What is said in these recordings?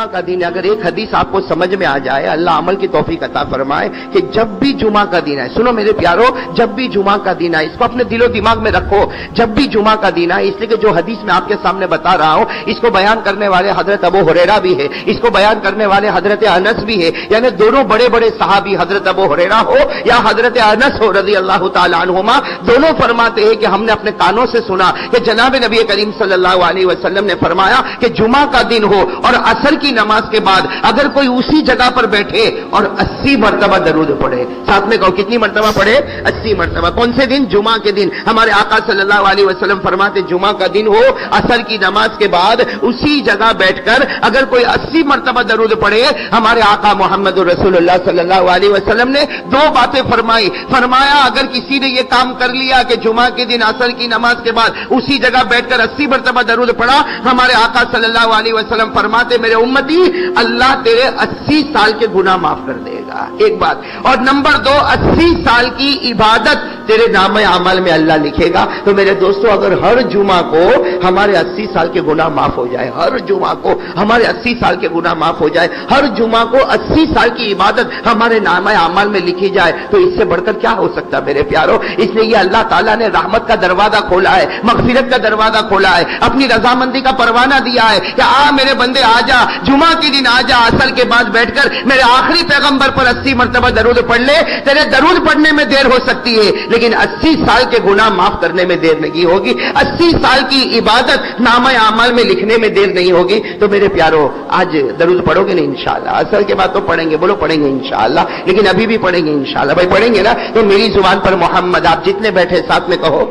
का दिन, अगर एक हदीस आपको समझ में आ जाए, अल्लाह अमल की तौफीक अता फरमाए कि जब भी जुमा का दिन है, सुनो मेरे प्यारो, जब भी जुमा का दिन है, इसको अपने दिलो दिमाग में रखो, जब भी जुमा का दिन है, इसलिए कि जो हदीस मैं आपके सामने बता रहा हूं, इसको बयान करने वाले हजरत अबू हुरैरा भी है, इसको बयान करने वाले हजरत अनस भी है, यानी दोनों बड़े बड़े सहाबी, हजरत अबू हुरैरा हो या हजरत अनस हो रज़ी अल्लाह तआला अन्हुमा, दोनों फरमाते हैं कि हमने अपने कानों से सुना कि जनाब नबी करीम सल्लल्लाहु अलैहि वसल्लम ने फरमाया कि जुमा का दिन हो और असर की नमाज के बाद अगर कोई उसी जगह पर बैठे और 80 मरतबा दरूद पढ़े, साथ में कहो कितनी मरतबा पढ़े? 80 मरतबा। कौन से दिन? जुमा के दिन। हमारे आका सल्लल्लाहु अलैहि वसल्लम फरमाते जुमा का दिन हो, असर की नमाज के बाद उसी जगह बैठकर अगर कोई 80 मरतबा दरूद पढ़े, हमारे आका मोहम्मद रसूलुल्लाह सल्लल्लाहु अलैहि वसल्लम ने दो बातें फरमाई। फरमाया अगर किसी ने यह काम कर लिया कि जुमा के दिन असर की नमाज के बाद उसी जगह बैठकर 80 मरतबा दरूद पढ़ा, हमारे आका सल्लल्लाहु अलैहि वसल्लम फरमाते मेरे उम्मती, अल्लाह तेरे 80 साल के गुनाह माफ कर देगा। एक बात। और नंबर 2, 80 साल की इबादत तेरे नामे अमल में अल्लाह लिखेगा। तो मेरे दोस्तों, अगर हर जुमा को हमारे 80 साल के गुनाह माफ हो जाए, हर जुमा को हमारे 80 साल के गुनाह माफ हो जाए, हर जुमा को 80 साल की इबादत हमारे नामे अमल में लिखी जाए, तो इससे बढ़कर क्या हो सकता मेरे प्यारो? इसलिए ये अल्लाह ताला ने रहमत का दरवाजा खोला है, मगफिरत का दरवाजा खोला है, अपनी रजामंदी का परवाना दिया है कि आ मेरे बंदे आजा, जुमा के दिन आजा, असर के बाद बैठकर मेरे आखिरी पैगंबर पर 80 मरतबा दरूद पढ़ ले। तेरे दरूद पढ़ने में देर हो सकती है, लेकिन 80 साल के गुनाह माफ करने में देर नहीं होगी, 80 साल की इबादत नामा अमल में लिखने में देर नहीं होगी। तो मेरे प्यारो, आज दरूद पढ़ोगे नहीं इंशाअल्लाह? असर के बाद तो पढ़ेंगे, बोलो पढ़ेंगे इंशाअल्लाह, लेकिन अभी भी पढ़ेंगे इंशाअल्लाह। भाई पढ़ेंगे ना? तो मेरी जुबान पर मोहम्मद, आप जितने बैठे साथ में कहो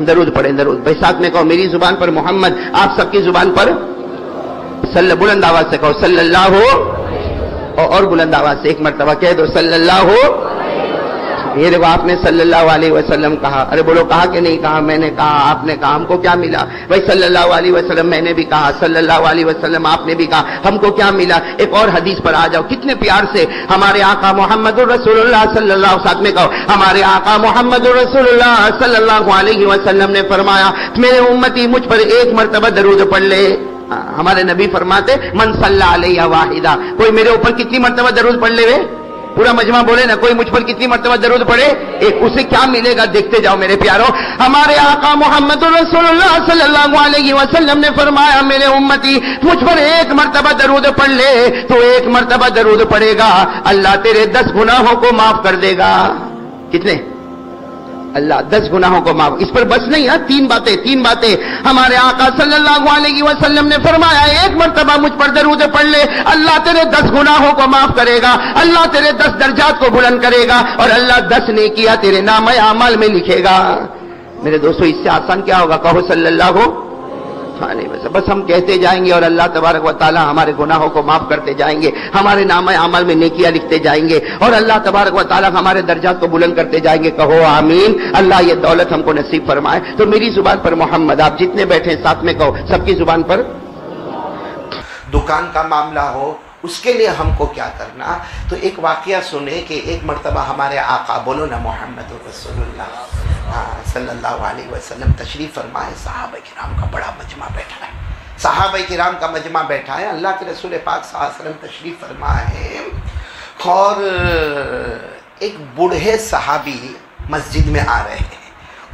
दरूद पढ़ें, दरूद। भाई साथ में कहो मेरी जुबान पर मोहम्मद, आप सबकी जुबान पर बुलंद आवाज से कहो सल्लल्लाहु, और बुलंद आवाज से एक मरतबा कह दो सल्लल्लाहु। ये देखो आपने सल्लल्लाहु अलैहि वसल्लम कहा, अरे बोलो कहा कि नहीं कहा? मैंने कहा, आपने कहा, हमको क्या मिला? भाई सल्लल्लाहु अलैहि वसल्लम मैंने भी कहा, सल्लल्लाहु अलैहि वसल्लम आपने भी कहा, हमको क्या मिला? एक और हदीस पर आ जाओ, कितने प्यार से हमारे आका मोहम्मदुर रसूलुल्लाह सल्लल्लाहु, साथ में कहो हमारे आका मोहम्मदुर रसूलुल्लाह सल्लल्लाहु अलैहि वसल्लम ने फरमाया मेरे उम्मती मुझ पर एक मरतबा दरूद पढ़ ले। हमारे नबी फरमाते मन सल्ला अलैया वाहिदा, कोई मेरे ऊपर कितनी मरतबा दरूद पढ़ ले? पूरा मजमा बोले ना, कोई मुझ पर कितनी मरतबा दरूद पढ़े? एक। उसे क्या मिलेगा देखते जाओ मेरे प्यारो। हमारे आका मोहम्मद रसूलुल्लाह सल्लल्लाहु अलैहि वसल्लम ने फरमाया मेरे उम्मती मुझ पर एक मरतबा दरूद पढ़ ले, तो एक मरतबा दरूद पढ़ेगा अल्लाह तेरे 10 गुनाहों को माफ कर देगा। कितने? अल्लाह 10 गुनाहों को माफ। इस पर बस नहीं है, तीन बातें हमारे आका सल्लल्लाहु अलैहि वसल्लम ने फरमाया एक मरतबा मुझ पर दरूद पढ़ ले, अल्लाह तेरे 10 गुनाहों को माफ करेगा, अल्लाह तेरे 10 दर्जात को बुलंद करेगा, और अल्लाह 10 नेकियां तेरे नामे अमल में लिखेगा। मेरे दोस्तों, इससे आसान क्या होगा? कहो सल्लल्लाहु। बस हम कहते जाएंगे और अल्लाह तबारक व तआला हमारे गुनाहों को माफ करते जाएंगे, हमारे नामे अमल में नेकियां लिखते जाएंगे, और अल्लाह तबारक व तआला हमारे दर्जात को बुलंद करते जाएंगे। कहो आमीन। अल्लाह ये दौलत हमको नसीब फरमाए। तो मेरी जुबान पर मोहम्मद, आप जितने बैठे साथ में कहो सबकी जुबान पर। दुकान का मामला हो, उसके लिए हमको क्या करना? तो एक वाकया सुने कि एक मरतबा हमारे आका, बोलो ना मोहम्मद रसूलुल्लाह सल्लल्लाहु अलैहि वसल्लम तशरीफ फरमाए, सहाबा किराम का बड़ा मजमा बैठा है, सहाबा किराम का मजमा बैठा है, अल्लाह के रसूल पाक सल्लल्लाहु अलैहि वसल्लम तशरीफ फरमाए, और एक बूढ़े सहाबी मस्जिद में आ रहे हैं,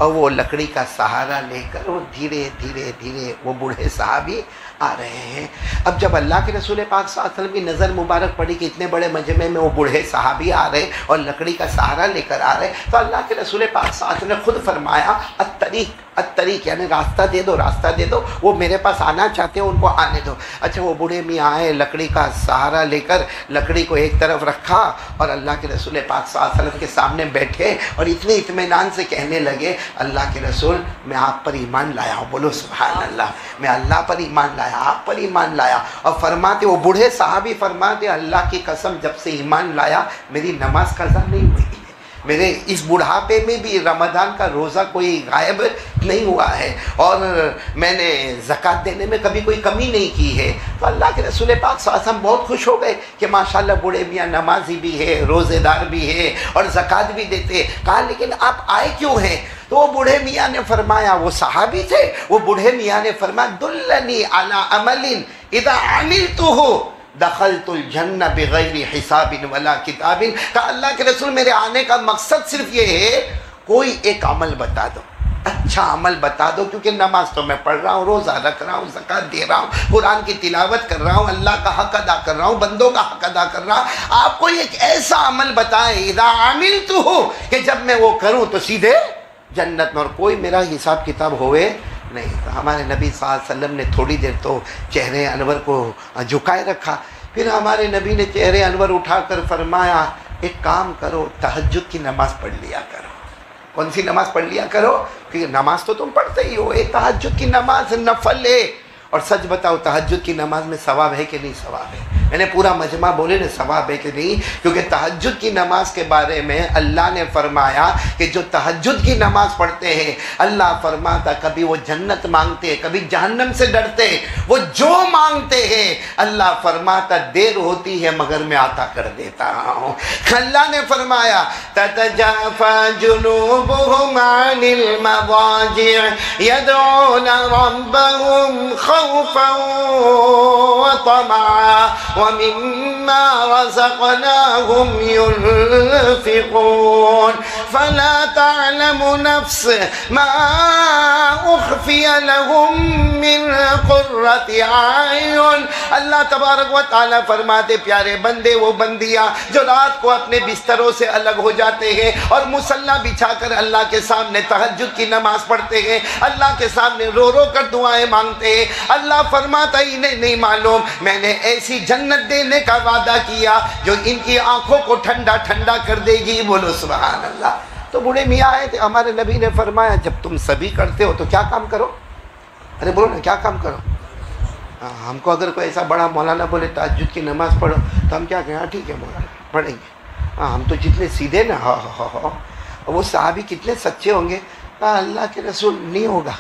और वो लकड़ी का सहारा लेकर वो धीरे धीरे धीरे वो बूढ़े सहाबी आ रहे हैं। अब जब अल्लाह के रसूल पाक सल्लल्लाहु अलैहि वसल्लम की नज़र मुबारक पड़ी कि इतने बड़े मजमे में वो बूढ़े सहाबी आ रहे और लकड़ी का सहारा लेकर आ रहे, तो अल्लाह के रसूल पाक सल्लल्लाहु अलैहि वसल्लम ने खुद फरमाया अत्तरीक, यानी रास्ता दे दो, रास्ता दे दो, वो मेरे पास आना चाहते हो उनको आने दो। अच्छा, वो बूढ़े मियाँ आए, लकड़ी का सहारा लेकर लकड़ी को एक तरफ रखा और अल्लाह के रसूल पाक सल्लल्लाहु अलैहि वसल्लम के सामने बैठे और इतने इत्मीनान से कहने लगे अल्लाह के रसूल मैं आप पर ईमान लाया हूँ, बोलो सुभान अल्लाह, मैं अल्लाह पर ईमान लाया, आप पर ईमान लाया। और फरमाते, वो बूढ़े साहबी फरमाते अल्लाह की कसम जब से ईमान लाया मेरी नमाज कज़ा नहीं हुई, मेरे इस बुढ़ापे में भी रमज़ान का रोज़ा कोई गायब नहीं हुआ है और मैंने ज़कात देने में कभी कोई कमी नहीं की है। तो अल्लाह के रसूल पाक सल्लल्लाहु अलैहि वसल्लम बहुत खुश हो गए कि माशाल्लाह बूढ़े मियाँ नमाजी भी है, रोज़ेदार भी है और ज़कात भी देते। कहा लेकिन आप आए क्यों हैं? तो वो बूढ़े मियाँ ने फरमाया, वो सहाबी थे, वो बूढ़े मियाँ ने फरमाया, दुल्लनी अला अमलिन इदा अमिलतुहु दखलतुल जन्नह बिगैरि हिसाबिन वला किताबिन। कहा अल्लाह के रसूल मेरे आने का मकसद सिर्फ ये है, कोई एक अमल बता दो, अच्छा अमल बता दो, क्योंकि नमाज तो मैं पढ़ रहा हूँ, रोज़ा रख रहा हूँ, ज़कात दे रहा हूँ, कुरान की तिलावत कर रहा हूँ, अल्लाह का हक अदा कर रहा हूँ, बंदों का हक अदा कर रहा हूँ। आप कोई एक ऐसा अमल बताएं इदा अमिलतुहु कि जब मैं वो करूँ तो सीधे जन्नत में और कोई मेरा हिसाब किताब होए नहीं। तो हमारे नबी सल्लल्लाहु अलैहि वसल्लम ने थोड़ी देर तो चेहरे अनवर को झुकाए रखा, फिर हमारे नबी ने चेहरे अनवर उठाकर फरमाया, एक काम करो, तहज्जुद की नमाज पढ़ लिया करो। कौन सी नमाज पढ़ लिया करो? क्योंकि नमाज तो तुम पढ़ते ही हो, एक तहज्जुद की नमाज नफल है। और सच बताओ तहज्जुद की नमाज में सवाब है कि नहीं सवाब है? मैंने पूरा मजमा बोले ना सवाब है कि नहीं, क्योंकि तहज्जुद की नमाज के बारे में अल्लाह ने फरमाया कि जो तहज्जुद की नमाज पढ़ते हैं, अल्लाह फरमाता कभी वो जन्नत मांगते हैं, कभी जहन्नम से डरते हैं, वो जो मांगते हैं अल्लाह फरमाता देर होती है मगर मैं आता कर देता हूँ। अल्लाह ने फरमाया ततजाफा जुनूबुहुम अनिल मवाजिअ यदऊना रब्बहुम खौफन व तमअन व मिम्मा रज़क़नाहुम युनफ़िक़ून फला तअलमु नफ्स मा उख़फ़िय लहुम मिन क़ुर्रति अयुन। अल्लाह तबारक व तआला फरमाते, प्यारे बंदे वो बंदियाँ जो रात को अपने बिस्तरों से अलग हो जाते हैं और मुसल्ला बिछाकर अल्लाह के सामने तहज्जुद की नमाज पढ़ते हैं, अल्लाह के सामने रो रो कर दुआएं मांगते हैं, अल्लाह फरमाता इन्हें नहीं मालूम मैंने ऐसी जन्नत देने का वादा किया जो इनकी आंखों को ठंडा ठंडा कर देगी। बोलो सुभान अल्लाह। तो बूढ़े मियाँ आए थे, हमारे नबी ने फरमाया जब तुम सभी करते हो तो क्या काम करो? अरे बोलो ना क्या काम करो? हमको अगर कोई ऐसा बड़ा मौलाना बोले तहज्जुद की नमाज पढ़ो तो हम क्या कहें? हाँ ठीक है मौलाना पढ़ेंगे। हाँ हम तो जितने सीधे ना, हाँ वो साहबी कितने सच्चे होंगे। कहा अल्लाह के रसूल नहीं होगा,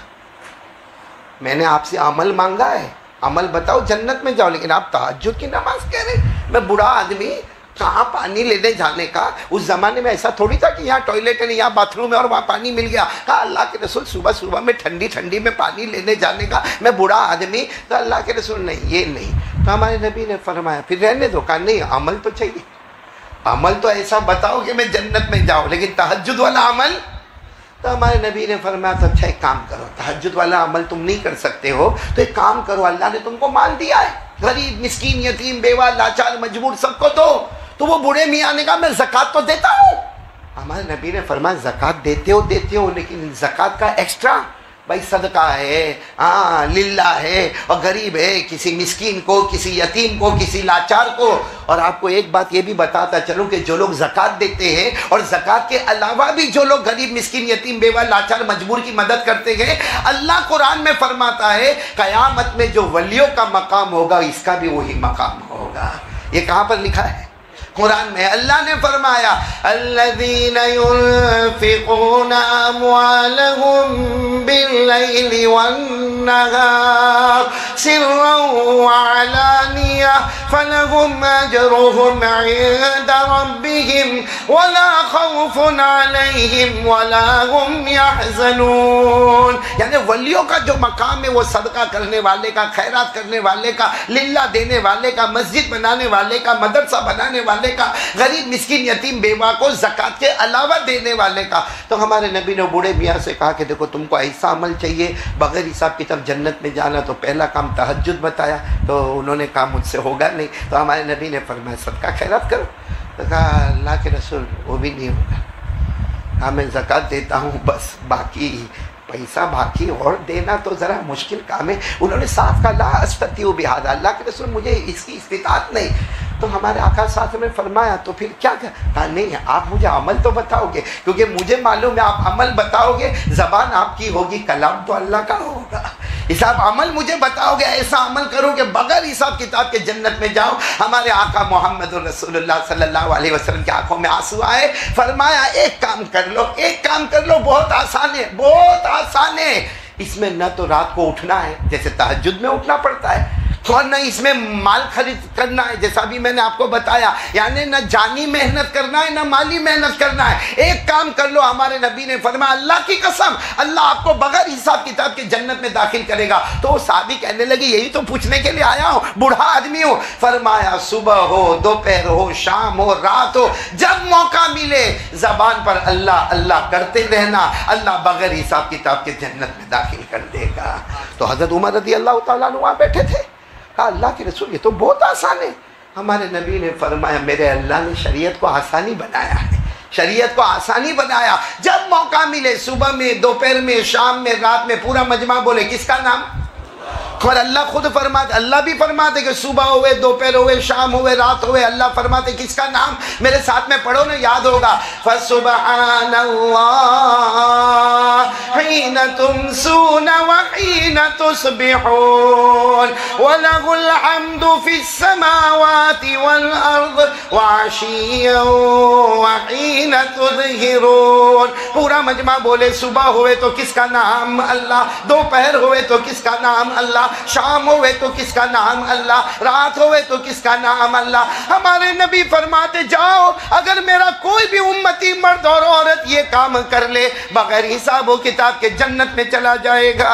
मैंने आपसे अमल मांगा है, अमल बताओ जन्नत में जाओ, लेकिन आप तहज्जुद की नमाज कह रहे। मैं बूढ़ा आदमी कहाँ पानी लेने जाने का? उस ज़माने में ऐसा थोड़ी था कि यहाँ टॉयलेट है, यहाँ बाथरूम है और वहाँ पानी मिल गया। कहा अल्लाह के रसूल सुबह सुबह में ठंडी ठंडी में पानी लेने जाने का, मैं बूढ़ा आदमी। तो अल्लाह के रसूल नहीं, ये नहीं। तो हमारे नबी ने फरमाया फिर रहने दो। कहा नहीं, अमल तो चाहिए, अमल तो ऐसा बताओ कि मैं जन्नत में जाऊँ, लेकिन तहज्जुद वाला अमल। तो हमारे नबी ने फरमाया तो अच्छा एक काम करो, तहज्जुद वाला अमल तुम नहीं कर सकते हो तो एक काम करो, अल्लाह ने तुमको माल दिया है, गरीब मिस्कीन यतीम बेवा लाचार मजबूर सबको दो। तो वो बूढ़े मियाँ ने कहा मैं ज़कात तो देता हूँ। हमारे नबी ने फरमाया ज़कात देते हो लेकिन ज़कात का एक्स्ट्रा, भाई सदका है, हाँ लिल्ला है, और गरीब है, किसी मिस्कीन को, किसी यतीम को, किसी लाचार को। और आपको एक बात ये भी बताता चलूँ कि जो लोग ज़कात देते हैं और ज़कात के अलावा भी जो लोग गरीब मिस्कीन यतीम बेवा लाचार मजबूर की मदद करते हैं, अल्लाह कुरान में फरमाता है क़यामत में जो वलियों का मकाम होगा इसका भी वही मकाम होगा। ये कहाँ पर लिखा है? कुरान में। अल्लाह ने फरमाया अल्लज़ीना युनफ़िक़ूना अम्वालहुम बिल्लैलि वन्नहार सिर्रन व अलानिया फलहुम अजरुहुम इंदा रब्बिहिम वला खौफुन अलैहिम वला हुम यहज़नून। यानी वलियों का जो मकाम है वो सदका करने वाले का, खैरात करने वाले का, लिल्ला देने वाले का, मस्जिद बनाने वाले का, मदरसा बनाने वाले का, गरीब मिस्किन यतीम बेवा को ज़कात के अलावा देने वाले का। तो हमारे नबी ने बूढ़े मियाँ से कहा कि देखो तुमको ऐसा अमल चाहिए बगैर हिसाब किताब जन्नत में जाना, तो पहला काम तहज्जुद बताया। तो उन्होंने कहा मुझसे होगा नहीं। तो हमारे नबी ने फरमाया सदका खैरात करो। तो कहा अल्लाह के रसूल वो भी नहीं होगा। हाँ मैं ज़कात देता हूँ, बस बाकी पैसा बाकी और देना तो ज़रा मुश्किल काम है। उन्होंने साफ कहा ला अस्ततिउ बिहाज़ा, अल्लाह के रसूल मुझे इसकी इस्तिताअत नहीं। तो हमारे आका साथ में फरमाया तो फिर क्या कहा? नहीं आप मुझे अमल तो बताओगे, क्योंकि मुझे मालूम है आप अमल बताओगे, ज़बान आपकी होगी, कलाम तो अल्लाह का होगा। हिसाब अमल मुझे बताओगे, ऐसा अमल करो कि बगैर हिसाब किताब के जन्नत में जाओ। हमारे आका मोहम्मद रसूलुल्लाह सल्लल्लाहु अलैहि वसल्लम की आंखों में आंसू आए। फरमाया एक काम कर लो, एक काम कर लो, बहुत आसान है, बहुत आसान है। इसमें न तो रात को उठना है जैसे तहज्जुद में उठना पड़ता है, और न इसमें माल खरीद करना है जैसा भी मैंने आपको बताया, यानी न जानी मेहनत करना है न माली मेहनत करना है। एक काम कर लो, हमारे नबी ने फरमाया अल्लाह की कसम अल्लाह आपको बगैर हिसाब किताब के जन्नत में दाखिल करेगा। तो वो साहबी कहने लगे यही तो पूछने के लिए आया हूँ, बूढ़ा आदमी हूँ। फरमाया सुबह हो, दोपहर हो, शाम हो, रात हो, जब मौका मिले जबान पर अल्लाह अल्लाह करते रहना, अल्लाह बगैर हिसाब किताब के जन्नत में दाखिल कर देगा। तो हजरत उमर रज़ी अल्लाह तआला अन्हु वहाँ बैठे थे। अल्लाह के रसूल ये तो बहुत आसान है। हमारे नबी ने फरमाया मेरे अल्लाह ने शरीयत को आसानी बनाया है, शरीयत को आसानी बनाया। जब मौका मिले सुबह में, दोपहर में, शाम में, रात में, पूरा मजमा बोले किसका नाम? और अल्लाह खुद फरमाते, अल्लाह भी फरमाते कि सुबह हुए, दोपहर हुए, शाम हुए, रात हुए, अल्लाह फरमाते किसका नाम? मेरे साथ में पढ़ो ना, याद होगा। फसुबहानल्लाह हिन तुमसून व हिन तुस्बिहून व लहुल हम्दु फिस समावाति वल अर्द व अशिय्यन व हिन तुज़हिरून। पूरा मजमा बोले सुबह हुए तो किसका नाम? अल्लाह। दोपहर हुए तो किसका नाम? अल्लाह। शाम होवे तो किसका नाम? अल्लाह। रात होवे तो किसका नाम? अल्लाह। हमारे नबी फरमाते जाओ अगर मेरा कोई भी उम्मती मर्द और औरत ये काम कर ले बगैर हिसाब व किताब के जन्नत में चला जाएगा।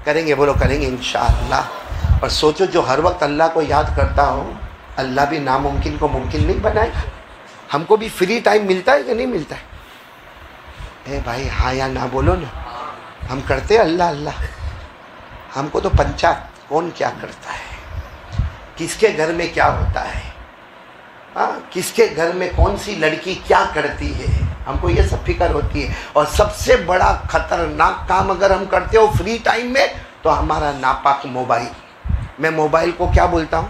करेंगे? बोलो करेंगे इंशाअल्लाह। और सोचो जो हर वक्त अल्लाह को याद करता हो, अल्लाह भी नामुमकिन को मुमकिन नहीं बनाएगा। हमको भी फ्री टाइम मिलता है कि नहीं मिलता है? भाई हाँ या ना बोलो ना। हम करते अल्लाह अल्लाह, हमको तो पंचायत कौन क्या करता है, किसके घर में क्या होता है, किसके घर में कौन सी लड़की क्या करती है, हमको ये सब फिक्र होती है। और सबसे बड़ा खतरनाक काम अगर हम करते हो फ्री टाइम में तो हमारा नापाक मोबाइल। मैं मोबाइल को क्या बोलता हूँ?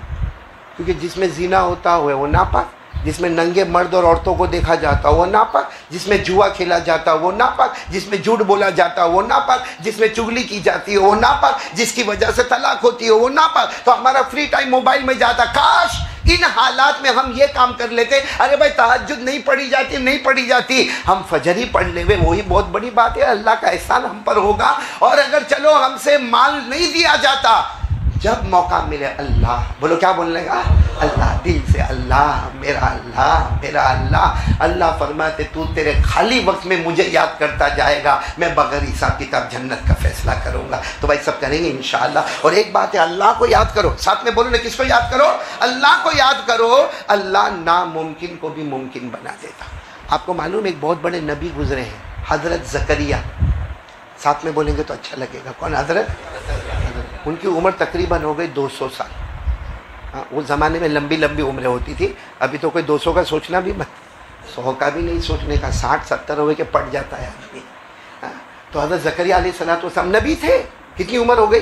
क्योंकि जिसमें जीना होता है वो नापाक, जिसमें नंगे मर्द और औरतों को देखा जाता वो नापाक, जिसमें जुआ खेला जाता वो नापाक, जिसमें झूठ बोला जाता वो नापाक, जिसमें चुगली की जाती है वो नापाक, जिसकी वजह से तलाक होती है वो नापाक। तो हमारा फ्री टाइम मोबाइल में जाता। काश इन हालात में हम ये काम कर लेते, अरे भाई तहज्जुद नहीं पढ़ी जाती, नहीं पढ़ी जाती, हम फजर ही पढ़ ले, वही बहुत बड़ी बात है। अल्लाह का एहसान हम पर होगा। और अगर चलो हमसे माल नहीं दिया जाता, जब मौका मिले अल्लाह, बोलो क्या बोलने का? अल्लाह, दिल से अल्लाह, मेरा अल्लाह, मेरा अल्लाह। अल्लाह फरमाते तू तेरे खाली वक्त में मुझे याद करता जाएगा, मैं बगैर हिसाब किताब जन्नत का फैसला करूंगा। तो भाई सब करेंगे इंशाअल्लाह। और एक बात है, अल्लाह को याद करो, साथ में बोलो ना, किसको याद करो? अल्लाह को याद करो। अल्लाह नामुमकिन को भी मुमकिन बना देता। आपको मालूम एक बहुत बड़े नबी गुजरे हैं, हजरत ज़करिया। साथ में बोलेंगे तो अच्छा लगेगा। कौन? हजरत। उनकी उम्र तकरीबन हो गई 200 साल। हाँ, उस ज़माने में लंबी लंबी उम्रें होती थी। अभी तो कोई 200 का सोचना भी मत, 100 का भी नहीं सोचने का, 60-70 हो गए कि पड़ जाता है आदमी। हाँ, तो हज़रत ज़करिया अलैहिस्सलाम नबी थे। कितनी उम्र हो गई?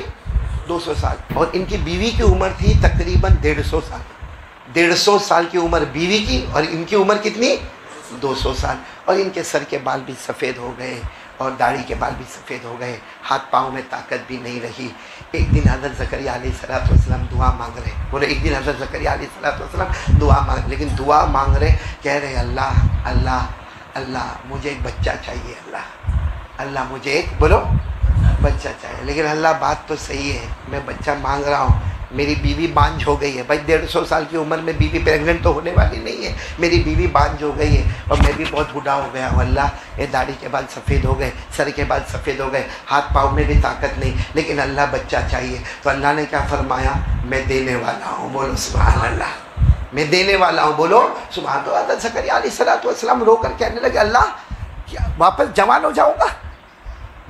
200 साल। और इनकी बीवी की उम्र थी तकरीबन 150 साल। 150 साल की उम्र बीवी की, और इनकी उम्र कितनी? 200 साल। और इनके सर के बाल भी सफ़ेद हो गए और दाढ़ी के बाल भी सफ़ेद हो गए, हाथ पाँव में ताकत भी नहीं रही। एक दिन हज़रत ज़करिया अलैहिस्सलाम दुआ मांग रहे, बोले एक दिन हज़रत ज़करिया अलैहिस्सलाम दुआ मांग, लेकिन दुआ मांग रहे, कह रहे अल्लाह अल्लाह अल्लाह मुझे एक बच्चा चाहिए, अल्लाह अल्लाह मुझे एक, बोलो, बच्चा चाहिए। लेकिन अल्लाह बात तो सही है, मैं बच्चा मांग रहा हूँ, मेरी बीवी बांझ हो गई है। भाई 150 साल की उम्र में बीवी प्रेग्नेंट तो होने वाली नहीं है, मेरी बीवी बांझ हो गई है और मैं भी बहुत बूढ़ा हो गया हूँ। अल्लाह, ये दाढ़ी के बाल सफ़ेद हो गए, सर के बाल सफ़ेद हो गए, हाथ पाँव में भी ताकत नहीं, लेकिन अल्लाह बच्चा चाहिए। तो अल्लाह ने क्या फरमाया? मैं देने वाला हूँ, बोलो सुभान अल्लाह, मैं देने वाला हूँ, बोलो सुभान। तो हज़रत ज़करिया अलैहिस्सलाम रो कर कहने लगे अल्लाह क्या वापस जवान हो जाऊँगा?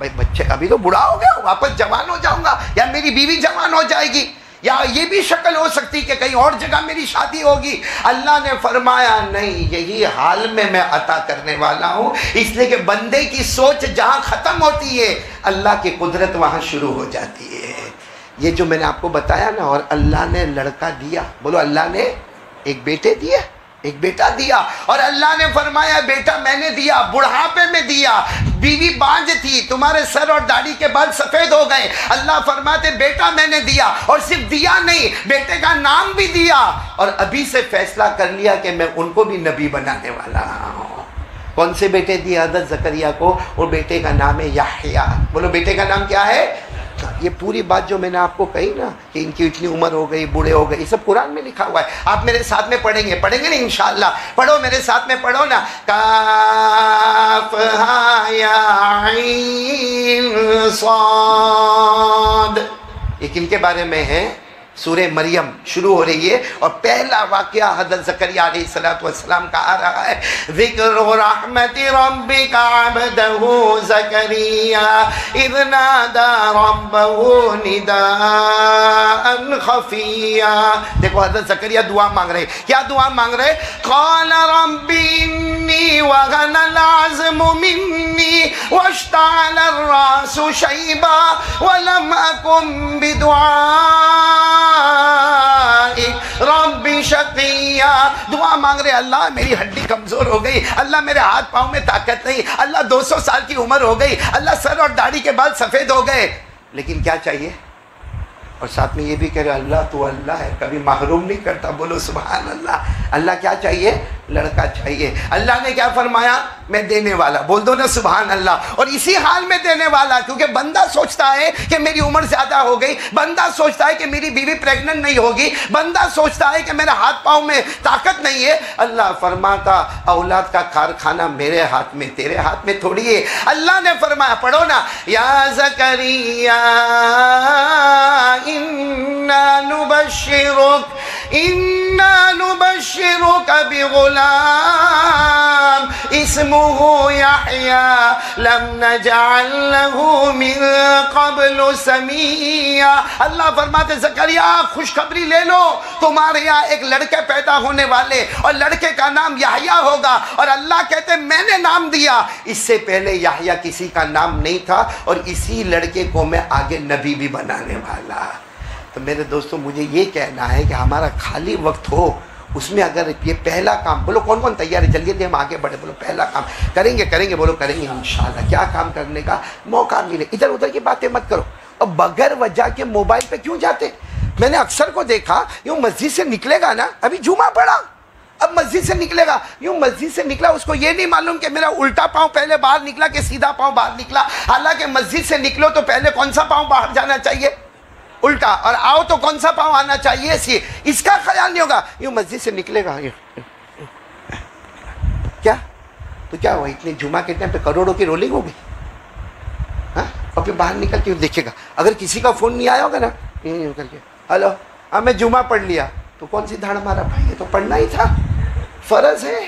भाई बच्चे अभी तो बूढ़ा हो गया, वापस जवान हो जाऊँगा, या मेरी बीवी जवान हो जाएगी, या ये भी शक्ल हो सकती कि कहीं और जगह मेरी शादी होगी। अल्लाह ने फरमाया नहीं, यही हाल में मैं अता करने वाला हूँ, इसलिए कि बंदे की सोच जहाँ ख़त्म होती है अल्लाह की कुदरत वहाँ शुरू हो जाती है। ये जो मैंने आपको बताया ना, और अल्लाह ने लड़का दिया, बोलो अल्लाह ने एक बेटे दिए, एक बेटा दिया। और अल्लाह ने फरमाया बेटा मैंने दिया, बुढ़ापे में दिया, बीवी बांझ थी, तुम्हारे सर और दाढ़ी के बाल सफेद हो गए, अल्लाह फरमाते बेटा मैंने दिया। और सिर्फ दिया नहीं, बेटे का नाम भी दिया, और अभी से फैसला कर लिया कि मैं उनको भी नबी बनाने वाला हूँ। कौन से बेटे दिए हज़रत ज़करिया को? और बेटे का नाम है याह्या। बोलो बेटे का नाम क्या है? ये पूरी बात जो मैंने आपको कही ना कि इनकी इतनी उम्र हो गई, बूढ़े हो गए, ये सब कुरान में लिखा हुआ है। आप मेरे साथ में पढ़ेंगे ना इंशाअल्लाह? पढ़ो मेरे साथ में, पढ़ो ना। काफ हा या आइन साद। ये किनके बारे में है? सूरे मरियम शुरू हो रही है और पहला वाक़या हज़रत ज़करिया अलैहिस्सलाम का आ रहा है। ज़िक्र रहमति रब्बिका अब्दहू ज़करिया इज़ नादा रब्बहू निदाअन खफ़िया। देखो हज़रत ज़करिया दुआ मांग रहे। क्या दुआ मांग रहे? क़ाल रब्बी इन्नी वगनल अज़्मु मिन्नी वश्तअला अर्रासु शैबा वलम अकुन बिदुआ रब्बी शक़िया। दुआ मांग रहे अल्लाह मेरी हड्डी कमजोर हो गई, अल्लाह मेरे हाथ पाँव में ताकत नहीं, अल्लाह 200 साल की उम्र हो गई, अल्लाह सर और दाढ़ी के बाल सफेद हो गए, लेकिन क्या चाहिए? और साथ में ये भी कह रहे अल्लाह तो अल्लाह है, कभी महरूम नहीं करता। बोलो सुभान अल्लाह। अल्लाह क्या चाहिए? लड़का चाहिए। अल्लाह ने क्या फरमाया? मैं देने वाला। बोल दो ना सुभान अल्लाह। और इसी हाल में देने वाला, क्योंकि बंदा सोचता है कि मेरी उम्र ज्यादा हो गई, बंदा सोचता है कि मेरी बीवी प्रेग्नेंट नहीं होगी, बंदा सोचता है कि मेरे हाथ पाँव में ताकत नहीं है। अल्लाह फरमाता औलाद का कारखाना मेरे हाथ में, तेरे हाथ में थोड़ी है। अल्लाह ने फरमाया, पढ़ो ना, या ज़करिया इन्ना नुबश्शिरुक बिगुलाम इस्मुहु यहया लम नजअल लहू मिन क़ब्लु समिया। अल्लाह फरमाते ज़करिया खुशखबरी ले लो, तुम्हारे यहाँ एक लड़के पैदा होने वाले और लड़के का नाम याह्या होगा। और अल्लाह कहते मैंने नाम दिया, इससे पहले याह्या किसी का नाम नहीं था और इसी लड़के को मैं आगे नबी भी बनाने वाला। तो मेरे दोस्तों मुझे ये कहना है कि हमारा खाली वक्त हो उसमें अगर ये पहला काम, बोलो कौन कौन तैयार है? जल्दी जल्दी हम आगे बढ़े। बोलो पहला काम करेंगे, बोलो करेंगे इंशाल्लाह। क्या काम करने का मौका मिले? इधर उधर की बातें मत करो। और बगैर वजह के मोबाइल पे क्यों जाते? मैंने अक्सर को देखा, यूँ मस्जिद से निकलेगा ना, अभी जुमा पड़ा, अब मस्जिद से निकलेगा, यूँ मस्जिद से निकला, उसको ये नहीं मालूम कि मेरा उल्टा पाँव पहले बाहर निकला कि सीधा पाँव बाहर निकला। हालांकि मस्जिद से निकलो तो पहले कौन सा पाँव बाहर जाना चाहिए? उल्टा। और आओ तो कौन सा पाँव आना चाहिए? इसका ख्याल नहीं होगा। यूँ मस्जिद से निकलेगा, क्या तो क्या हुआ? इतने जुमा के टाइम पे करोड़ों की रोलिंग हो गई। हाँ, और फिर बाहर निकल के देखेगा, अगर किसी का फोन नहीं आया होगा ना, करके हेलो हाँ मैं जुमा पढ़ लिया, तो कौन सी धाड़ मारा भाई? ये तो पढ़ना ही था, फर्ज है।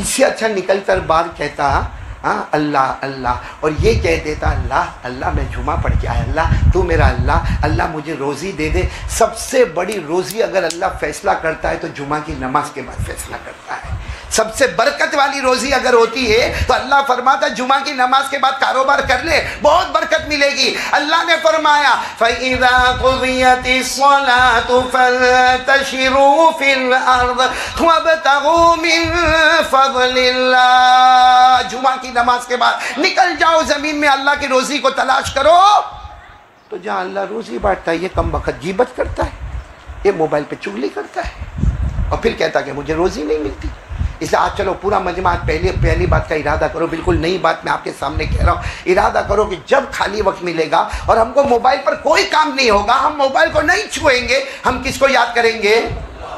इससे अच्छा निकल कर बाहर कहता हाँ अल्लाह अल्लाह, और ये कह देता अल्लाह अल्लाह मैं जुमा पढ़ के आया, अल्लाह तू मेरा अल्लाह, अल्लाह मुझे रोज़ी दे दे। सबसे बड़ी रोज़ी अगर अल्लाह फैसला करता है तो जुमा की नमाज के बाद फैसला करता है। सबसे बरकत वाली रोज़ी अगर होती है तो अल्लाह फरमाता जुमा की नमाज के बाद कारोबार कर ले, बहुत बरकत मिलेगी। अल्लाह ने फरमाया फ़इज़ा क़ुज़ियतिस्सलातु फ़ंतशिरू फ़िल अर्ज़ वब्तग़ू मिन फ़ज़लिल्लाह। जुमा की नमाज के बाद निकल जाओ ज़मीन में, अल्लाह की रोज़ी को तलाश करो। तो जहाँ अल्लाह रोज़ी बांटता है ये कम वक़्त गीबत करता है, ये मोबाइल पे चुगली करता है और फिर कहता है कि मुझे रोज़ी नहीं मिलती। इसलिए आज चलो पूरा मजमा पहली बात का इरादा करो, बिल्कुल नई बात मैं आपके सामने कह रहा हूँ। इरादा करो कि जब खाली वक्त मिलेगा और हमको मोबाइल पर कोई काम नहीं होगा, हम मोबाइल को नहीं छुएंगे, हम किसको याद करेंगे?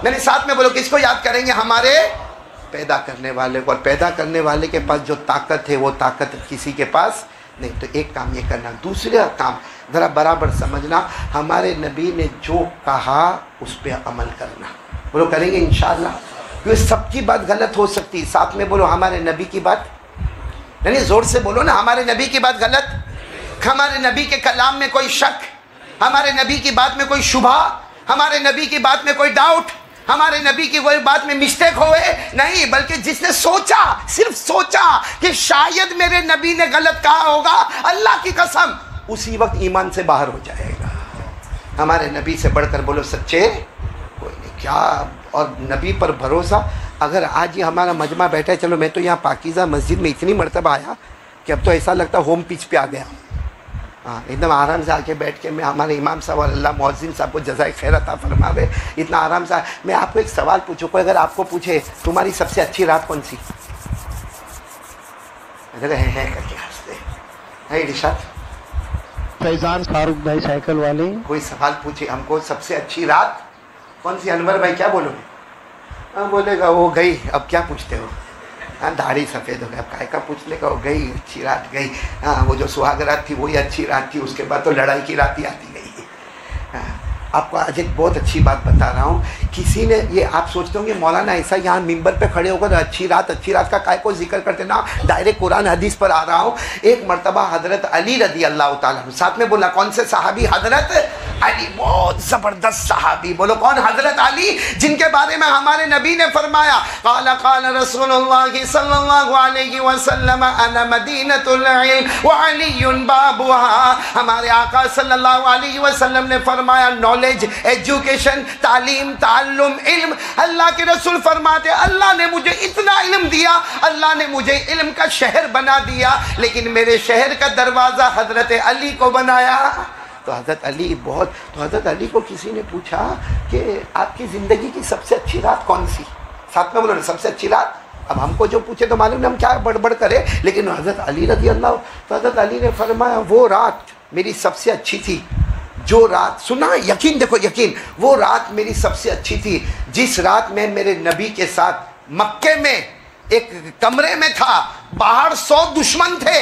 मेरे साथ में बोलो, किसको याद करेंगे? हमारे पैदा करने वाले को। और पैदा करने वाले के पास जो ताकत है वो ताकत किसी के पास नहीं। तो एक काम ये करना, दूसरा काम ज़रा बराबर समझना, हमारे नबी ने जो कहा उस पर अमल करना। बोलो करेंगे इंशाअल्लाह। क्योंकि सबकी बात गलत हो सकती है, साथ में बोलो हमारे नबी की बात, नहीं जोर से बोलो ना, हमारे नबी की बात गलत, हमारे नबी के कलाम में कोई शक, हमारे नबी की बात में कोई शुबहा, हमारे नबी की बात में कोई डाउट, हमारे नबी की कोई बात में मिस्टेक होए नहीं, बल्कि जिसने सोचा, सिर्फ सोचा कि शायद मेरे नबी ने गलत कहा होगा, अल्लाह की कसम उसी वक्त ईमान से बाहर हो जाएगा। हमारे नबी से बढ़कर बोलो सच्चे कोई नहीं। क्या और नबी पर भरोसा। अगर आज ये हमारा मजमा बैठा है, चलो मैं तो यहाँ पाकीज़ा मस्जिद में इतनी मरतबा आया कि अब तो ऐसा लगता है होम पिच पे आ गया। हाँ, एकदम आराम से आके बैठ के मैं हमारे इमाम साहब और अल्लाह मौज़िन साहब को जज़ाए खैर अता फरमावे, इतना आराम से। मैं आपको एक सवाल पूछूँ, कोई अगर आपको पूछे तुम्हारी सबसे अच्छी रात कौन सी, है करके हंसते है इरशाद। फैजान फारूक भाई साइकिल वाले, कोई सवाल पूछे हमको सबसे अच्छी रात कौन सी, अनवर भाई क्या बोलोगे? हाँ बोलेगा वो गई। अब क्या पूछते हो? हाँ दाढ़ी सफ़ेद हो गया, अब काय का पूछने का, वो गई अच्छी रात गई। हाँ वो जो सुहाग रात थी वही अच्छी रात थी, उसके बाद तो लड़ाई की रात ही आती गई। हाँ, आपको आज एक बहुत अच्छी बात बता रहा हूँ। किसी ने ये, आप सोचते होंगे मौलाना ऐसा यहाँ मिंबर पे खड़े होकर अच्छी रात का काय को जिक्र करते ना, डायरेक्ट कुरान हदीस पर आ रहा हूँ। एक मर्तबा हजरत अली रदी अल्लाह ताला, साथ में बोला कौन से सहाबी? हजरत अली, बहुत ज़बरदस्त सहाबी। बोलो कौन? हजरत अली, जिनके बारे में हमारे नबी ने फरमाया क़ाल क़ाल रसूलुल्लाह सल्लल्लाहु अलैहि वसल्लम अना मदीनतुल इल्म व अलीयुन बाबुहा। हमारे आका सल्लल्लाहु अलैहि वसल्लम ने फरमाया नॉलेज, एजुकेशन, तालीम, ताल्लुम, इल्म। अल्लाह के रसूल फरमाते अल्लाह ने मुझे इतना इल्म दिया, अल्लाह ने मुझे इल्म का शहर बना दिया, लेकिन मेरे शहर का दरवाज़ा हजरत अली को बनाया। तो हज़रत अली बहुत, तो हज़रत अली को किसी ने पूछा कि आपकी ज़िंदगी की सबसे अच्छी रात कौन सी? साथ में बोलो ना सबसे अच्छी रात। अब हमको जो पूछे तो मालूम नहीं हम क्या बड़बड़ करें, लेकिन हज़रत अली रज़ी अल्लाह, तो हज़रत अली ने फरमाया वो रात मेरी सबसे अच्छी थी, जो रात, सुना यकीन, देखो यकीन, वो रात मेरी सबसे अच्छी थी जिस रात में मेरे नबी के साथ मक्के में एक कमरे में था, बाहर 100 दुश्मन थे,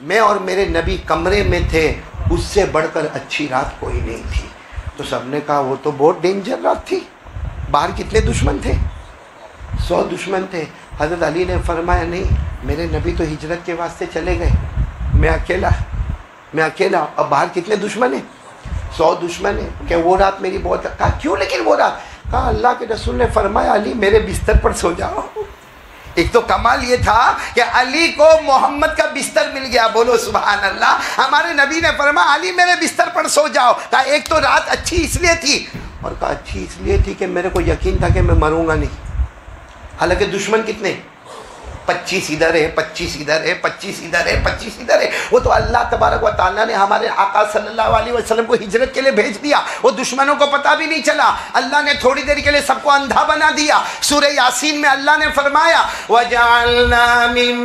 मैं और मेरे नबी कमरे में थे, उससे बढ़कर अच्छी रात कोई नहीं थी। तो सबने कहा वो तो बहुत डेंजर रात थी, बाहर कितने दुश्मन थे? 100 दुश्मन थे। हज़रत अली ने फरमाया नहीं, मेरे नबी तो हिजरत के वास्ते चले गए, मैं अकेला, अब बाहर कितने दुश्मन हैं? 100 दुश्मन है। क्या वो रात मेरी बहुत? कहा क्यों लेकिन वो रात? कहा अल्लाह के रसूल ने फरमाया अली मेरे बिस्तर पर सो जाओ। एक तो कमाल ये था कि अली को मोहम्मद का बिस्तर मिल गया, बोलो सुभान अल्लाह। हमारे नबी ने फरमाया अली मेरे बिस्तर पर सो जाओ। कहा एक तो रात अच्छी इसलिए थी, और कहा अच्छी इसलिए थी कि मेरे को यकीन था कि मैं मरूंगा नहीं। हालांकि दुश्मन कितने? 25 इधर है, 25 इधर है, 25 इधर है, 25 इधर है। वो तो अल्लाह तबारक व तआला ने हमारे आका सल्लल्लाहु अलैहि वसल्लम को हिजरत के लिए भेज दिया, वो दुश्मनों को पता भी नहीं चला। अल्लाह ने थोड़ी देर के लिए सबको अंधा बना दिया। सूरह यासीन में अल्लाह ने फरमाया वजअलना मिन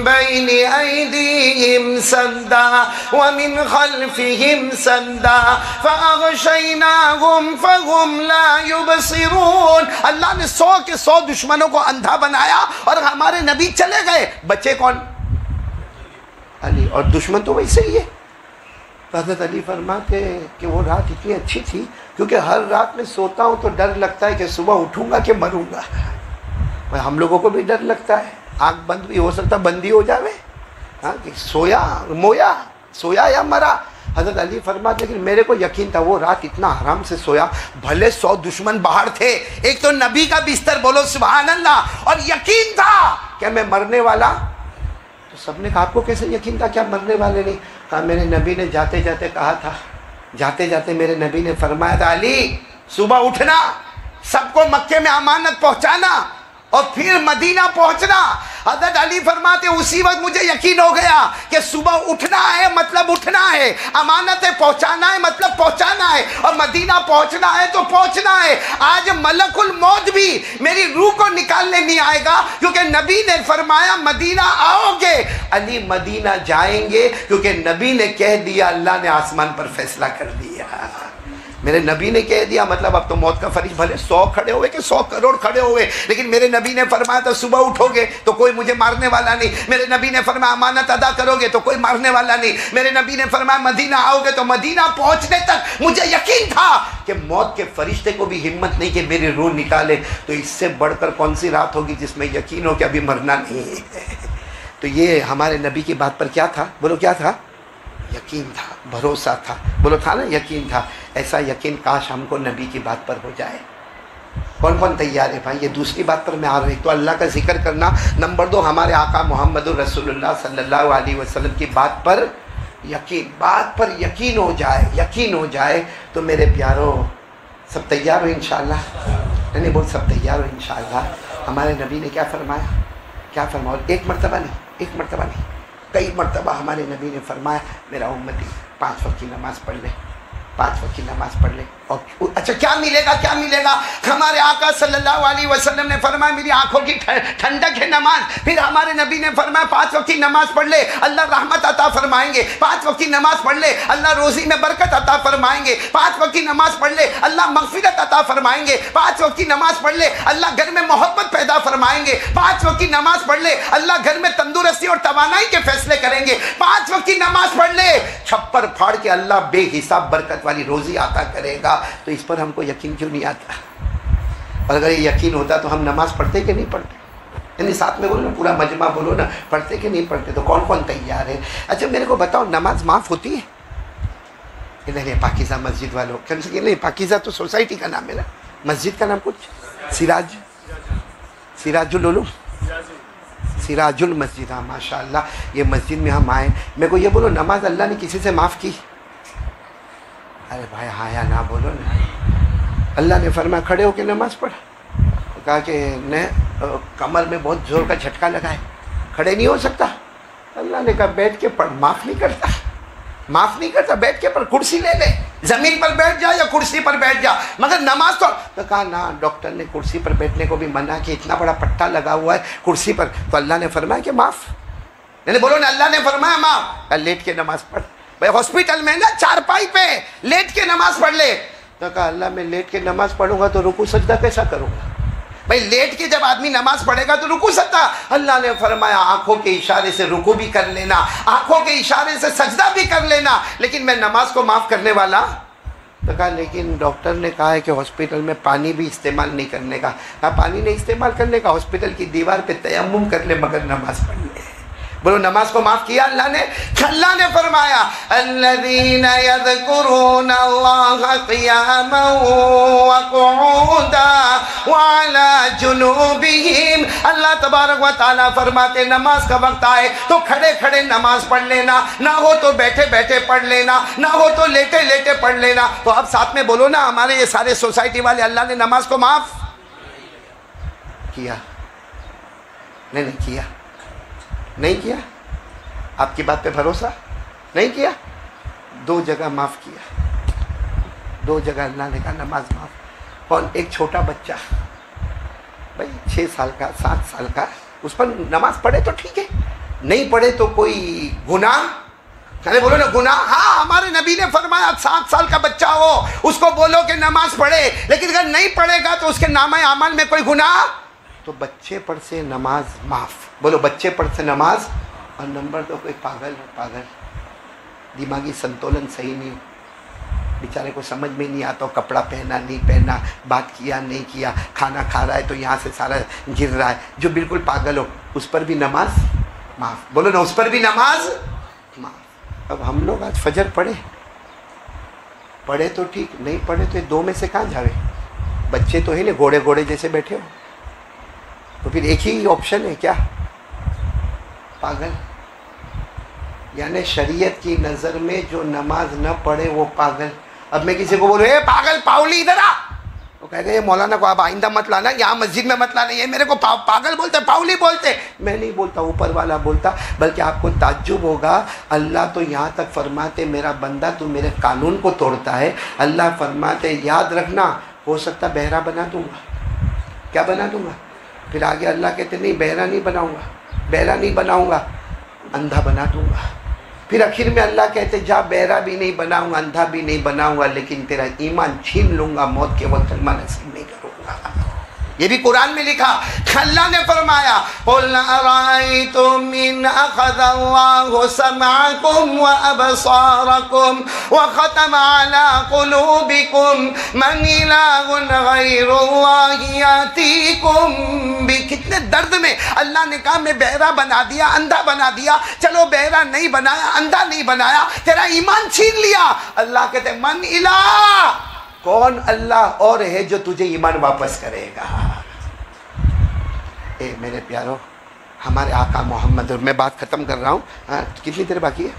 बैनि ऐदीहिम सद्दा व मिन खल्फिहिम सद्दा फअग़शयनाहुम फहुम ला युबसिरून। अल्लाह ने 100 के 100 दुश्मनों को अंधा बनाया और हमारे नबी चले गए, बचे कौन? अली। और दुश्मन तो वैसे ही है। हज़रत अली फरमाते कि वो रात इतनी अच्छी थी क्योंकि हर रात में सोता हूँ तो डर लगता है कि सुबह उठूंगा कि मरूंगा। भाई हम लोगों को भी डर लगता है, आँख बंद भी हो सकता बंदी हो जावे, हाँ कि सोया या मरा। हज़रत अली फरमाते लेकिन मेरे को यकीन था वो रात इतना आराम से सोया, भले 100 दुश्मन बाहर थे, एक तो नबी का बिस्तर, बोलो सुभान अल्लाह, और यकीन था क्या मैं मरने वाला। तो सबने कहा आपको कैसे यकीन था क्या मरने वाले नहीं? कहा मेरे नबी ने जाते जाते कहा था, जाते जाते मेरे नबी ने फरमाया था अली सुबह उठना, सबको मक्के में अमानत पहुंचाना और फिर मदीना पहुंचना। हज़रत अली फरमाते उसी वक्त मुझे यकीन हो गया कि सुबह उठना है मतलब उठना है, अमानतें पहुंचाना है मतलब पहुंचाना है, और मदीना पहुंचना है तो पहुंचना है। आज मलकुल मौत भी मेरी रूह को निकालने नहीं आएगा क्योंकि नबी ने फरमाया मदीना आओगे। अली मदीना जाएंगे क्योंकि नबी ने कह दिया, अल्लाह ने आसमान पर फैसला कर दिया। मेरे नबी ने कह दिया मतलब अब तो मौत का फरिश, भले 100 खड़े हुए कि 100 करोड़ खड़े हुए, लेकिन मेरे नबी ने फरमाया था सुबह उठोगे तो कोई मुझे मारने वाला नहीं। मेरे नबी ने फरमाया अमानत अदा करोगे तो कोई मारने वाला नहीं। मेरे नबी ने फरमाया मदीना आओगे तो मदीना पहुंचने तक मुझे यकीन था कि मौत के फरिश्ते को भी हिम्मत नहीं कि मेरी रूह निकाले। तो इससे बढ़कर कौन सी रात होगी जिसमें यकीन हो कि अभी मरना नहीं है। तो ये हमारे नबी की बात पर क्या था, बोलो क्या था? यकीन था, भरोसा था, बोलो था ना यकीन था। ऐसा यकीन काश हमको नबी की बात पर हो जाए। कौन कौन तैयार है भाई? ये दूसरी बात पर मैं आ रहा हूँ। एक तो अल्लाह का जिक्र करना, नंबर 2 हमारे आका मोहम्मद रसूलुल्लाह सल्लल्लाहु अलैहि वसल्लम की बात पर यकीन। बात पर यकीन हो जाए तो मेरे प्यारों सब तैयार हो इंशाअल्लाह। मैंने बोल सब तैयार हो इंशाअल्लाह। हमारे नबी ने क्या फरमाया, क्या फरमाया, एक मरतबा नहीं कई मरतबा हमारे नबी ने फरमाया मेरा उम्मती 5 वक्त की नमाज पढ़ ले, 5 वक्त की नमाज पढ़ ले। और अच्छा क्या मिलेगा, हमारे आका सल्लल्लाहु अलैहि वसल्लम ने फरमाया मेरी आंखों की ठंडक है नमाज। फिर हमारे नबी ने फरमाया 5 वक्त की नमाज पढ़ ले, अल्लाह रहमत अता फरमाएंगे। 5 वक्त की नमाज पढ़ ले, अल्लाह रोजी में बरकत अता फरमाएंगे। 5 वक्त की नमाज पढ़ ले, अल्लाह मगफिरत अता फरमाएंगे। 5 वक्त की नमाज पढ़ ले, अल्लाह घर में मोहब्बत पैदा फरमाएंगे। 5 वक्त की नमाज पढ़ ले, अल्लाह घर में तंदुरुस्ती और तवानाई के फैसले करेंगे। 5 वक्त की नमाज पढ़ ले, छप्पर फाड़ के अल्लाह बेहिसाब बरकत वाली रोजी आता करेगा। तो इस पर हमको यकीन क्यों नहीं आता? और अगर ये यकीन होता तो हम नमाज पढ़ते कि नहीं पढ़ते? यानी साथ में बोलो ना, पूरा मजमा बोलो ना, पढ़ते कि नहीं पढ़ते? तो कौन कौन तैयार है? अच्छा मेरे को बताओ, नमाज माफ़ होती है? नहीं, पाकिज़ा मस्जिद वालों नहीं, पाकिज़ा तो सोसाइटी का नाम है ना, मस्जिद का नाम कुछ सिराजुल उलूम, सिराजुल मस्जिद। हाँ माशाअल्लाह, ये मस्जिद में हम आए। मेरे को ये बोलो, नमाज अल्लाह ने किसी से माफ़ की? अरे भाई हाँ या ना बोलो ना। अल्लाह ने फरमाया खड़े होकर नमाज पढ़, कहा कि न कमर में बहुत जोर का झटका लगा है, खड़े नहीं हो सकता। अल्लाह ने कहा बैठ के पढ़, माफ़ नहीं करता, बैठ के पढ़, कुर्सी ले ले, ज़मीन पर बैठ जा या कुर्सी पर बैठ जा, मगर नमाज तो कहा ना, डॉक्टर ने कुर्सी पर बैठने को भी मना कि इतना बड़ा पट्टा लगा हुआ है कुर्सी पर। तो अल्लाह ने फरमाया कि माफ़, नहीं बोलो ना, अल्लाह ने फरमाया माफ़। लेट के नमाज पढ़, भाई हॉस्पिटल में ना चारपाई पे लेट के नमाज पढ़ ले। तो कहा अल्लाह मैं लेट के नमाज पढ़ूंगा तो रुकू सजदा कैसा करूंगा? भाई लेट के जब आदमी नमाज पढ़ेगा तो रुकू सजदा। अल्लाह ने फरमाया आंखों के इशारे से रुकू भी कर लेना, आंखों के इशारे से सजदा भी कर लेना, लेकिन मैं नमाज को माफ़ करने वाला। तो कहा लेकिन डॉक्टर ने कहा है कि हॉस्पिटल में पानी भी इस्तेमाल नहीं करने का। कहा पानी नहीं इस्तेमाल करने का, हॉस्पिटल की दीवार पे तयम्मुम कर ले मगर नमाज पढ़ ले। बोलो नमाज को माफ़ किया अल्लाह ने? अल्लाह ने फरमाया अल्लज़ीना यज़कुरून अल्लाह क़ियामन व क़ुऊदन व अला जुनूबिहिम। अल्लाह तबारक व तआला फरमाते नमाज का वक्त आए तो खड़े खड़े नमाज पढ़ लेना, ना हो तो बैठे बैठे पढ़ लेना, ना हो तो लेटे लेटे पढ़ लेना। तो अब साथ में बोलो ना, हमारे ये सारे सोसाइटी वाले अल्लाह ने नमाज को माफ़ किया? नहीं किया। आपकी बात पे भरोसा नहीं किया? 2 जगह माफ़ किया, 2 जगह अल्लाह ने कहा नमाज माफ़। कौन? एक छोटा बच्चा भाई 6 साल का 7 साल का, उस पर नमाज पढ़े तो ठीक है, नहीं पढ़े तो कोई गुनाह? कहने बोलो ना गुनाह। हाँ हमारे नबी ने फरमाया 7 साल का बच्चा हो उसको बोलो कि नमाज पढ़े, लेकिन अगर नहीं पढ़ेगा तो उसके नामा अमल में कोई गुनाह। तो बच्चे पर से नमाज माफ़। बोलो बच्चे पर से नमाज। और नंबर 2 कोई पागल, दिमागी संतुलन सही नहीं हो, बेचारे को समझ में नहीं आता, कपड़ा पहना नहीं पहना, बात किया नहीं किया, खाना खा रहा है तो यहाँ से सारा गिर रहा है, जो बिल्कुल पागल हो उस पर भी नमाज माफ़। बोलो ना, उस पर भी नमाज माफ़। अब हम लोग आज फजर पढ़े तो ठीक, नहीं पढ़े तो 2 में से कहाँ जावे? बच्चे तो है ना, घोड़े जैसे बैठे हो, तो फिर एक ही ऑप्शन है क्या? पागल। यानी शरीयत की नज़र में जो नमाज न पढ़े वो पागल। अब मैं किसी को बोलूँ ए पागल पावली इधर आ, वो कहेगा ये मौलाना को आप आइंदा मत लाना, यहाँ मस्जिद में मत लाना, ये मेरे को पागल बोलते, पावली बोलते। मैं नहीं बोलता, ऊपर वाला बोलता। बल्कि आपको ताज्जुब होगा, अल्लाह तो यहाँ तक फरमाते मेरा बंदा तू मेरे कानून को तोड़ता है। अल्लाह फरमाते याद रखना हो सकता बहरा बना दूंगा। क्या बना दूंगा? फिर आगे अल्लाह कहते नहीं बहरा नहीं बनाऊंगा, अंधा बना दूंगा। फिर आखिर में अल्लाह कहते जा बहरा भी नहीं बनाऊंगा, अंधा भी नहीं बनाऊंगा, लेकिन तेरा ईमान छीन लूंगा, मौत के वक्त कलमा नसीब नहीं करूंगा। ये भी कुरान में लिखा। अल्लाह ने फरमाया कुल अरायतुम इन अखज़ल्लाहु समअकुम व अबसारकुम व ख़तम अला कुलूबिकुम मन इलाहुन गैरुल्लाहि यातीकुम बि। कितने दर्द में अल्लाह ने कहा मैं बहरा बना दिया, अंधा बना दिया। चलो बहरा नहीं बनाया, अंधा नहीं बनाया, तेरा ईमान छीन लिया। अल्लाह कहते मन इलाह, कौन? अल्लाह और है जो तुझे ईमान वापस करेगा। ए मेरे प्यारो, हमारे आका मोहम्मद, और मैं बात ख़त्म कर रहा हूँ। हाँ कितनी देर बाकी है?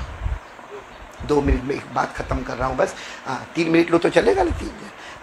2 मिनट में एक बात ख़त्म कर रहा हूँ बस। 3 मिनट लो तो चलेगा ना? 3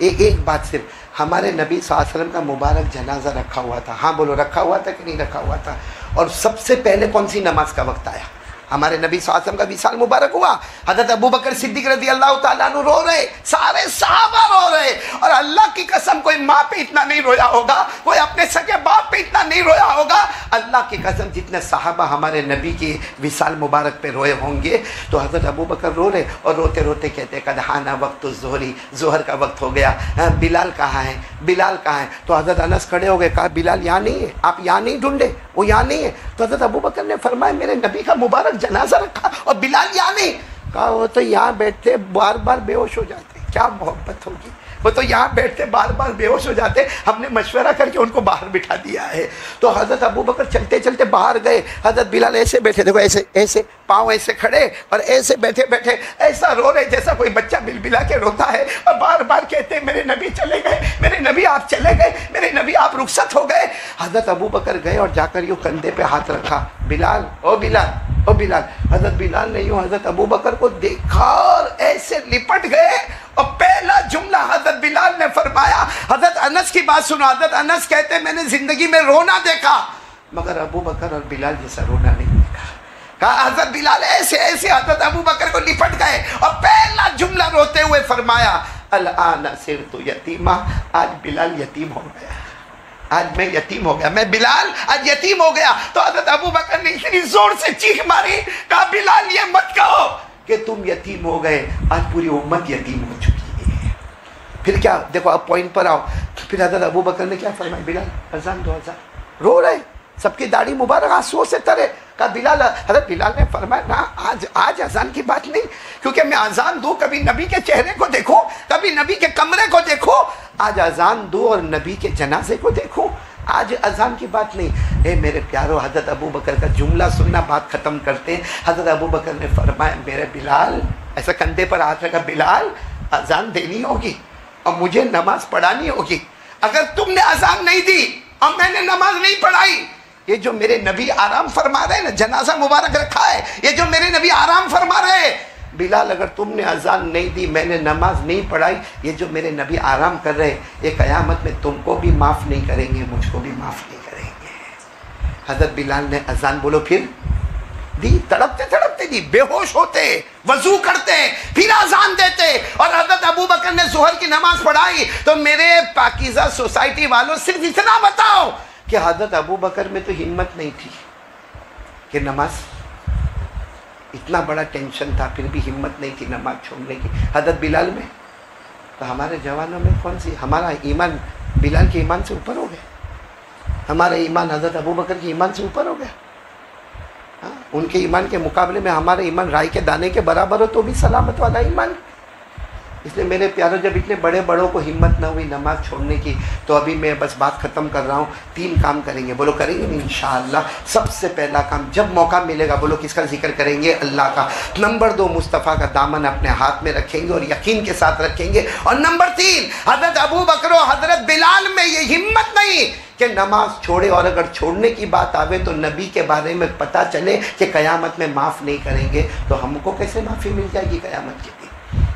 एक बात सिर्फ, हमारे नबी सल्लल्लाहु अलैहि वसल्लम का मुबारक जनाजा रखा हुआ था। हाँ बोलो, रखा हुआ था कि नहीं रखा हुआ था? और सबसे पहले कौन सी नमाज का वक्त आया? हमारे नबी सल्लल्लाहु अलैहि वसल्लम का विसाल मुबारक हुआ। हज़रत अबू बकर सिद्दीक़ रज़ी अल्लाह ताला अन्हु रो रहे, सारे सहाबा रो रहे, और अल्लाह की कसम कोई माँ पे इतना नहीं रोया होगा, कोई अपने सगे बाप पे इतना नहीं रोया होगा। अल्लाह की कसम जितने सहाबा हमारे नबी की विसाल मुबारक पे रोए होंगे। तो हज़रत अबू बकर रो रहे और रोते रोते कहते कद हाना वक्त ज़ोहरी, जोहर का वक्त हो गया, बिलाल कहाँ है, बिलाल कहाँ है? तो हज़रत अनस खड़े हो गए, कहा बिलाल यहाँ नहीं है, आप यहाँ नहीं ढूंढे, वो यहाँ नहीं है। तो हज़रत अबू बकर ने फरमाया मेरे नबी का मुबारक जनाजा रखा और बिलाल यहाँ नहीं। कहा वो तो यहाँ बैठते बार बार बेहोश हो जाते, क्या मोहब्बत होगी, वो तो यहाँ बैठते बार बार बेहोश हो जाते, हमने मशवरा करके उनको बाहर बिठा दिया है। तो हज़रत अबू बकर चलते चलते बाहर गए, हज़रत बिलाल ऐसे बैठे, देखो ऐसे ऐसे पाँव ऐसे खड़े और ऐसे बैठे बैठे ऐसा रो रहे जैसा कोई बच्चा बिलबिला के रोता है, और बार बार कहते मेरे नबी चले गए, मेरे नबी आप चले गए, मेरे नबी आप रुखसत हो गए। हज़रत अबू बकर गए और जाकर यूँ कंधे पे हाथ रखा, बिलाल ओ बिलाल ओ बिलाल। हज़रत बिलाल ने यूँ हज़रत अबू बकर को देखा और ऐसे लिपट गए, और पहला जुमला हज़रत बिलाल ने फरमाया, हज़रत अनस की बात सुनो, हज़रत अनस कहते मैंने जिंदगी में रोना देखा मगर अबू बकर और बिलाल जैसा रोना नहीं देखा। कहा हज़रत बिलाल ऐसे ऐसे हज़रत अबू बकर को लिपट गए और पहला जुमला रोते हुए फरमाया अल आना सिरतु यतीमा, आज बिलाल यतीम हो गया, आज मैं यतीम हो गया, मैं बिलाल आज यतीम हो गया। तो हज़रत अबू बकर ने इतनी जोर से चीख मारी, कहा बिलाल ये मत कहो कि तुम यतीम हो गए, आज पूरी उम्मत यतीम हो चुकी है। फिर क्या, देखो अब पॉइंट पर आओ। फिर हज़रत अबू बकर ने क्या फरमाया, बिलाल अजान दो, अजान। रो रहे, सबकी दाढ़ी मुबारक आंसुओं से तरे। कहा बिलाल, हज़रत बिलाल ने फरमाया ना आज अजान की बात नहीं, क्योंकि मैं अजान दूँ कभी नबी के चेहरे को देखूँ, कभी नबी के कमरे को देखूँ, आज अजान दूँ और नबी के जनाजे को देखूँ, आज अजान की बात नहीं। ए मेरे प्यारो, हज़रत अबू बकर का जुमला सुनना, बात ख़त्म करते हैं। हज़रत अबू बकर ने फरमाया मेरे बिलाल, ऐसा कंधे पर हाथ रखा, बिलाल अजान देनी होगी और मुझे नमाज पढ़ानी होगी। अगर तुमने अजान नहीं दी और मैंने नमाज नहीं पढ़ाई, ये जो मेरे नबी आराम फरमा रहे हैं ना, जनाजा मुबारक रखा है, ये जो मेरे नबी आराम फरमा रहे हैं, बिलाल अगर तुमने अजान नहीं दी, मैंने नमाज नहीं पढ़ाई, ये जो मेरे नबी आराम कर रहे हैं, ये क़यामत में तुमको भी माफ़ नहीं करेंगे, मुझको भी माफ़ नहीं करेंगे। हज़रत बिलाल ने अजान बोलो फिर दी, तड़पते तड़पते दी, बेहोश होते, वजू करते, फिर अजान देते, और हज़रत अबू बकर ने जोहर की नमाज पढ़ाई। तो मेरे पाकीज़ा सोसाइटी वालों सिर्फ इतना बताओ कि हज़रत अबू बकर में तो हिम्मत नहीं थी कि नमाज, इतना बड़ा टेंशन था, फिर भी हिम्मत नहीं थी नमाज छोड़ने की। हज़रत बिलाल में, तो हमारे जवानों में कौन सी, हमारा ईमान बिलाल के ईमान से ऊपर हो गया, हमारा ईमान हज़रत अबू बकर के ईमान से ऊपर हो गया। हाँ, उनके ईमान के मुकाबले में हमारा ईमान राई के दाने के बराबर हो तो भी सलामत वाला ईमान। इसलिए मेरे प्यारों, जब इतने बड़े बड़ों को हिम्मत न हुई नमाज छोड़ने की, तो अभी मैं बस बात ख़त्म कर रहा हूँ। 3 काम करेंगे, बोलो करेंगे नहीं इंशाअल्लाह। सबसे पहला काम, जब मौका मिलेगा बोलो किसका जिक्र करेंगे, अल्लाह का। नंबर 2, मुस्तफ़ा का दामन अपने हाथ में रखेंगे और यकीन के साथ रखेंगे। और नंबर 3, हज़रत अबू बकर और हज़रत बिलाल में ये हिम्मत नहीं कि नमाज छोड़े, और अगर छोड़ने की बात आवे तो नबी के बारे में पता चले कि क़यामत में माफ़ नहीं करेंगे, तो हमको कैसे माफ़ी मिल जाएगी क़यामत के दिन।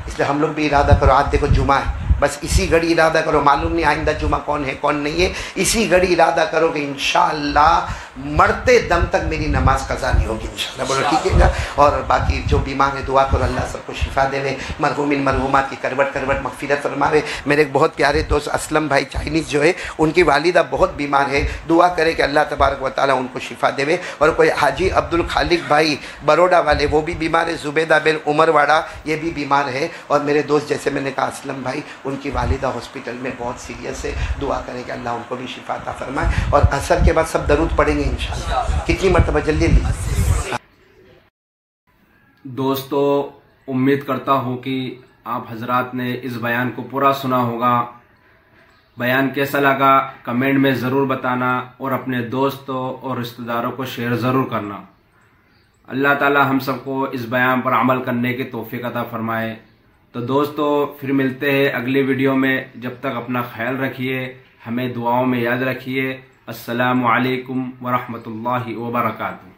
इसलिए हम लोग भी इरादा करो, आज देखो जुमा है, बस इसी घड़ी इरादा करो, मालूम नहीं आइंदा जुमा कौन है कौन नहीं है, इसी घड़ी इरादा करो कि इंशाअल्लाह मरते दम तक मेरी नमाज कज़ा नहीं होगी इंशाअल्लाह। बोलो ठीक है। और बाकी जो बीमार है दुआ करो, अल्लाह सबको शिफा देवे, मरहूमिन मरहूमात की करवट करवट मग़फ़िरत फरमावे। मेरे एक बहुत प्यारे दोस्त असलम भाई चाइनीज़ जो है, उनकी वालिदा बहुत बीमार है, दुआ करे कि अल्लाह तबारक व तआला उनको शिफा देवे। और कोई हाजी अब्दुल खालिक भाई बरोडा वाले, वो भी बीमार है, जुबैदा बिन उमरवाड़ा ये भी बीमार है। और मेरे दोस्त जैसे मैंने कहा असलम भाई, उनकी वालिदा हॉस्पिटल में बहुत सीरियस है, दुआ करें कि अल्लाह उनको भी शिफा अता फरमाए। और असर के बाद सब दरूद पढ़ेंगे इंशाअल्लाह। कितनी मरतबा, जल्दी जल्दी। दोस्तों, उम्मीद करता हूँ कि आप हजरात ने इस बयान को पूरा सुना होगा। बयान कैसा लगा कमेंट में ज़रूर बताना, और अपने दोस्तों और रिश्तेदारों को शेयर ज़रूर करना। अल्लाह ताला हम सबको इस बयान पर अमल करने की तौफीक अता फरमाए। तो दोस्तों, फिर मिलते हैं अगली वीडियो में। जब तक अपना ख्याल रखिए, हमें दुआओं में याद रखिए। अस्सलामु अलैकुम व रहमतुल्लाहि व बरकातुहू।